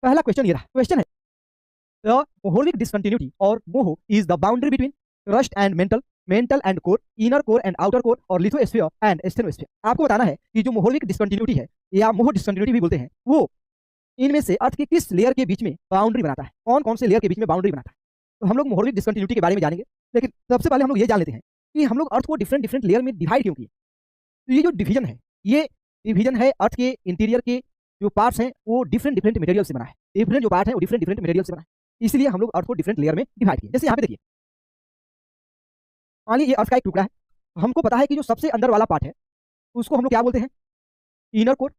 पहला क्वेश्चन ये रहा। क्वेश्चन है द मोहोलिक डिसकंटिन्यूटी और Moho is the boundary between crust and mantle, mantle and core, inner core and outer core और lithosphere and asthenosphere. आपको बताना है कि जो मोहोलिक डिसकंटिन्यूटी है या मोहो डिसकंटिन्यूटी भी बोलते हैं, वो इनमें से अर्थ के किस लेयर के बीच में बाउंड्री बनाता है, कौन कौन से लेयर के बीच में बाउंड्री बनाता है। तो हम लोग मोहोलिक डिसकंटिन्यूटी के बारे में जानेंगे, लेकिन सबसे पहले हम लोग ये जान लेते हैं कि हम लोग अर्थ को डिफरेंट डिफरेंट लेयर में डिवाइड क्यों किए। तो ये जो डिवीजन है, ये डिवीजन है अर्थ के इंटीरियर के जो पार्ट्स हैं वो डिफरेंट डिफरेंट मटेरियल से बना है। डिफरेंट जो पार्ट है वो डिफरेंट डिफरेंट मटेरियल से बना है, इसलिए हम लोग अर्थ को डिफरेंट लेयर में डिवाइड किए। जैसे यहाँ पे देखिए, मान लीजिए ये अर्थ का एक टुकड़ा है। हमको पता है कि जो सबसे अंदर वाला पार्ट है उसको हम लोग क्या बोलते हैं, इनर कोर,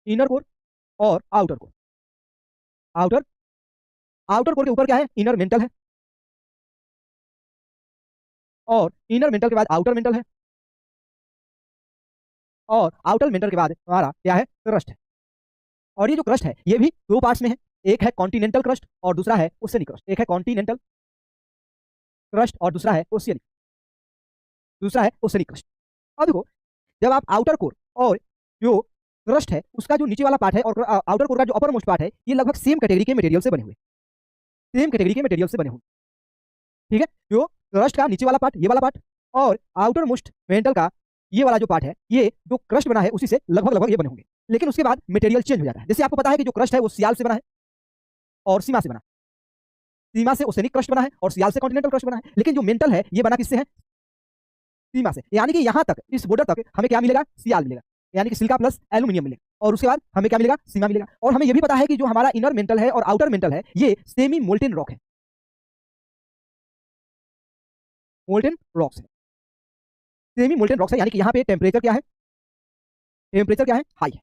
इनर कोर और outer core. Outer outer core के ऊपर क्या है, इनर मेंटल है, और इनर मेंटल के बाद आउटर मेंटल है, और आउटर मेंटल के बाद हमारा क्या है, क्रस्ट है। और ये जो क्रस्ट है ये भी दो पार्ट्स में है, एक है कॉन्टिनेंटल क्रस्ट और दूसरा है ओशियनिक क्रस्ट। एक है कॉन्टिनेंटल क्रस्ट और दूसरा है ओशियनिक, दूसरा है ओशियनिक क्रस्ट। अब देखो, जब आप आउटर कोर और जो क्रस्ट है उसका जो नीचे वाला पार्ट है और आउटर कोर का जो अपर मोस्ट पार्ट है, ये लगभग सेम कैटेगरी के मटेरियल से बने हुए, सेम कैटेगरी के मटेरियल से बने हुए। ठीक है, जो क्रस्ट का नीचे वाला पार्ट, ये वाला पार्ट, और आउटर मोस्ट मेंटल का ये वाला जो पार्ट है, ये जो क्रस्ट बना है उसी से लगभग लगभग ये बने होंगे। लेकिन उसके बाद मटेरियल चेंज हो जाता है। जैसे आपको पता है कि जो क्रस्ट है वो सियाल से बना है और सीमा से बना है, सीमा से ओसेनिक क्रस्ट बना है और सियाल से कॉन्टिनेंटल क्रस्ट बना है। लेकिन जो मेंटल है ये बना किससे है, सीमा से। यानी कि यहाँ तक, इस बॉर्डर तक हमें क्या मिलेगा, सियाल मिलेगा, यानी कि सिलिका प्लस एल्यूमिनियम मिलेगा। और उसके बाद हमें क्या मिलेगा, सीमा मिलेगा। और हमें ये भी पता है कि जो हमारा इनर मेंटल है और आउटर मेंटल है ये सेमी मोल्टेन रॉक है, मोल्टेन रॉक्स है, सेमी मोल्टेन रॉक्स है। यानी कि यहाँ पे टेम्परेचर क्या है, टेम्परेचर क्या है, हाई है,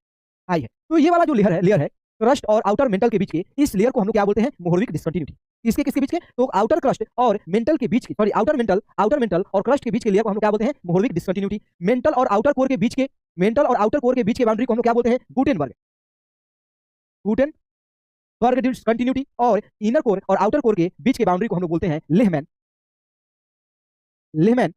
हाई है। तो ये वाला जो लेयर है क्रस्ट और आउटर मेंटल के बीच के, इस लेयर को हम लोग क्या बोलते हैं, मोहोलिक डिसकंटिन्यूटी। किसके किसके बीच के, तो आउटर क्रस्ट और मेंटल के बीच के, सॉरी आउटर मेंटल और क्रस्ट के बीच के लेयर को हम लोग क्या बोलते हैं, मोहोलिक डिसकंटिन्यूटी। मेंटल और आउटर कोर के बीच के, मेंटल और आउटर कोर के बीच के बाउंड्री को हम लोग क्या बोलते हैं, गुटेनबर्ग, गुटेनबर्ग डिसकंटिन्यूटी। और इनर कोर और आउटर कोर के बीच के बाउंड्री को हम लोग बोलते हैं लेहमैन, लेहमैन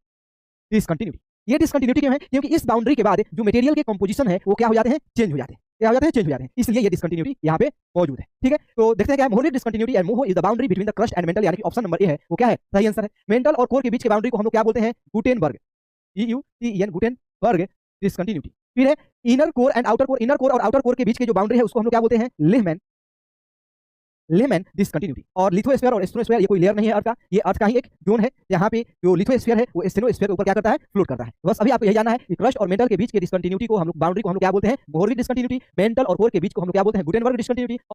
डिसकंटिन्यूटी। ये डिसकंटिन्यूटी क्यों है, क्योंकि इस बाउंड्री के बाद जो मटेरियल के कंपोजिशन है वो क्या हो जाते हैं, चेंज हो जाते हैं। क्या हो जाते हैं, चेंज हो जाते हैं। इसलिए ये डिसकंटिन्यूटी यहाँ पे मौजूद है। ठीक है, तो देखते हैं क्या है, Mohorovicic discontinuity and Moho is the boundary between the crust and mantle. यानी कि ऑप्शन नंबर ए है वो क्या है, सही आंसर है। मेंटल और कोर के बीच के बाउंड्री को हम लोग क्या बोलते हैं, गुटेनबर्ग, GUTEN, गुटेनबर्ग डिसकंटिन्यूटी। फिर है inner core and outer core, inner core और आउटर कोर के बीच के जो बाउंड्री है उसको हम लोग क्या बोलते हैं, लेहमैन, लेहमैन डिसकंटिन्यूटी। और लिथोस्फीयर और स्टेनोस्फीयर ये कोई लेयर नहीं है अर्थ का, ये अर्थ का ही एक जोन है जहाँ पे जो लिथोस्फीयर है वो स्टेनोस्फीयर के ऊपर क्या करता है, फ्लोट करता है। बस अभी आपको यही जानना है कि क्रस्ट और मेंटल के बीच के डिसकंटिन्यूटी को हम लोग, बाउंड्री को हम लोग क्या बोलते हैं, मोहोलिक डिसकंटिन्यूटी। मेंटल और कोर के बीच को हम लोग क्या बोलते हैं, गुटेनबर्ग डिसकंटिन्यूटी।